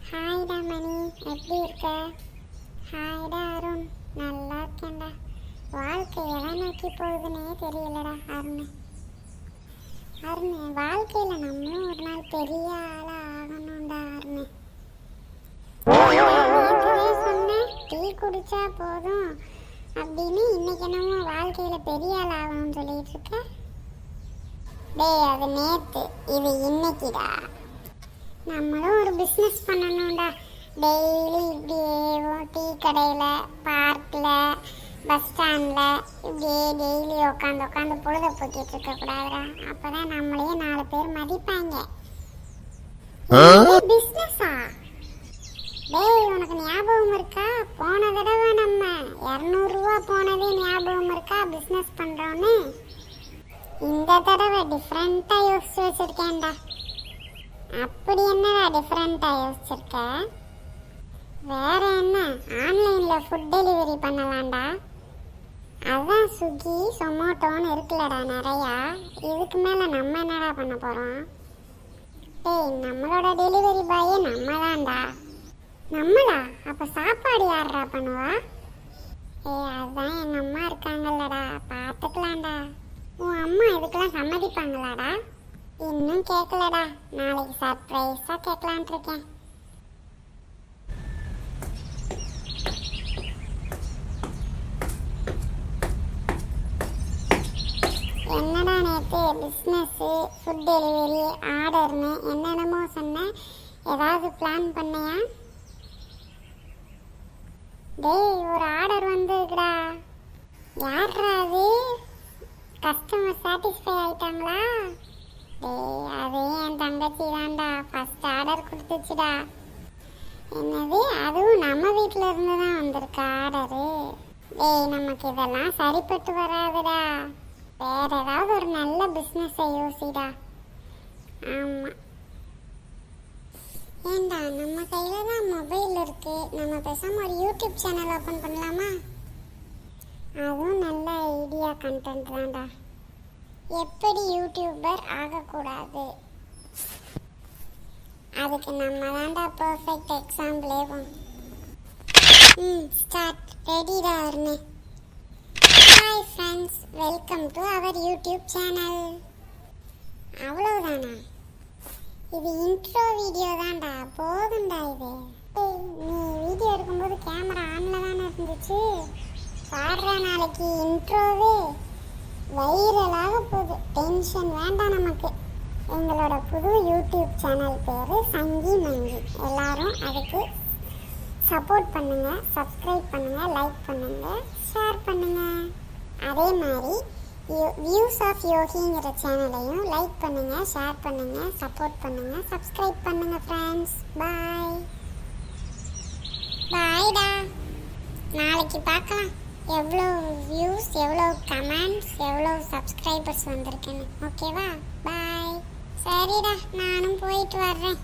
ஹாய்டா மணி, எப்படி இருக்க? ஹாய்டா அருண், நல்லா இருக்கேன்டா. வாழ்க்கை எதை நோக்கி போகுதுன்னே தெரியலடா அருண். வாழ்க்கையில் நம்மளும் ஒரு நாள் பெரிய ஆளாக ஆகணும்டா அருண். நேற்றுவே சொன்னேன் டீ குடிச்சா போதும் அப்படின்னு, இன்னைக்கு என்னமோ வாழ்க்கையில் பெரிய ஆள் ஆகணும்னு சொல்லிட்டு இருக்க. டேய், அது நேற்று, இது இன்னைக்குடா. நம்மளும் ஒரு பிஸ்னஸ் பண்ணணும்டா. டெய்லி இப்படியே டீ கடையில், பார்க்கில், பஸ் ஸ்டாண்டில் இப்படியே டெய்லி உட்காந்து பொழுத போக்கிட்டு இருக்கக்கூடாதுடா. அப்போ தான் நம்மளையே 4 பேர் மதிப்பாங்க. பிஸ்னஸா? டேய், உனக்கு ஞாபகம் இருக்கா? போன தடவை நம்ம 200 ரூபா போனதே ஞாபகம் இருக்கா பிஸ்னஸ் பண்ணுறோன்னு? இந்த தடவை டிஃப்ரெண்ட்டாக யோசிச்சு வச்சுருக்கேன்டா. அப்படி என்னடா டிஃப்ரெண்ட்டாக யோசிச்சிருக்க? வேற என்ன, ஆன்லைனில் ஃபுட் டெலிவரி பண்ணலாம்டா. அதான் ஸ்விக்கி, சொமோட்டோன்னு இருக்குல்லடா நிறையா. இதுக்கு மேலே நம்ம என்னடா பண்ண போகிறோம்? டேய், நம்மளோட டெலிவரி பாயே நம்ம தான்டா. நம்மளா? அப்போ சாப்பாடு யாரா பண்ணுவா? அதுதான் எங்கள் அம்மா இருக்காங்கல்லடா, பார்த்துக்கலாம்டா. உன் அம்மா இதுக்கெல்லாம் சம்மதிப்பாங்களாடா? இன்னும் கேட்கலடா, நாளைக்கு சர்ப்ரைஸாக கேட்கலான்ட்டு இருக்கேன். என்னடா நேற்று பிஸ்னஸ்ஸு, ஃபுட் டெலிவரி, ஆர்டர்னு என்னென்னமோ சொன்னேன், ஏதாவது பிளான் பண்ணியா? டேய், ஒரு ஆர்டர் வந்துருக்குடா. யார்ரா அது? கஸ்டமர் சாட்டிஸ்ஃபை ஆயிட்டாங்களா? டேய், அது என் தங்கச்சி தான்டா, ஃபர்ஸ்ட் ஆர்டர் கொடுத்துச்சுடா. என்னது, அதுவும் நம்ம வீட்டில் இருந்து தான் வந்திருக்கா ஆர்டரு? டேய், நமக்கு இதெல்லாம் சரிப்பட்டு வராதுடா. வேற ஏதாவது ஒரு நல்ல பிஸ்னஸை யோசிடா. ஆமாம். ஏண்டா, நம்ம கையில் தான் மொபைல் இருக்கு, நம்ம பேசாமல் ஒரு யூடியூப் சேனல் ஓப்பன் பண்ணலாமா? அதுவும் நல்ல ஐடியா, கண்டென்ட் தான்டா. எப்படி யூடியூபர் ஆகக்கூடாது, அதுக்கு நம்ம தான்டா பர்ஃபெக்ட் எக்ஸாம்பிளேவும். ஸ்டார்ட். ரெடிடா Arun. Hi friends, welcome to our YouTube channel. அவ்வளோதானா? இது இன்ட்ரோ வீடியோ தான்டா, போதும்டா இது. நீ வீடியோ எடுக்கும்போது கேமரா ஆனில் தானே இருந்துச்சு. பாடுற நாளைக்கு இன்ட்ரோவே வைரலாக போகுது. டென்ஷன் வேண்டாம் நமக்கு. எங்களோட புது யூடியூப் சேனல் பேர் சங்கி மங்கி. எல்லாரும் அதுக்கு சப்போர்ட் பண்ணுங்கள், சப்ஸ்கிரைப் பண்ணுங்கள், லைக் பண்ணுங்கள், ஷேர் பண்ணுங்கள். அதே மாதிரி வியூஸ் ஆஃப் யோகிங்கிற சேனலையும் லைக் பண்ணுங்கள், ஷேர் பண்ணுங்கள், சப்போர்ட் பண்ணுங்கள், சப்ஸ்கிரைப் பண்ணுங்கள் ஃப்ரெண்ட்ஸ். பாய் பாய்டா. நாளைக்கு பார்க்கலாம் எவ்வளோ வியூஸ், எவ்வளோ கமெண்ட்ஸ், எவ்வளோ சப்ஸ்கிரைபர்ஸ் வந்திருக்குன்னு. ஓகேவா? பாய். சரிடா, நானும் போயிட்டு வர்றேன்.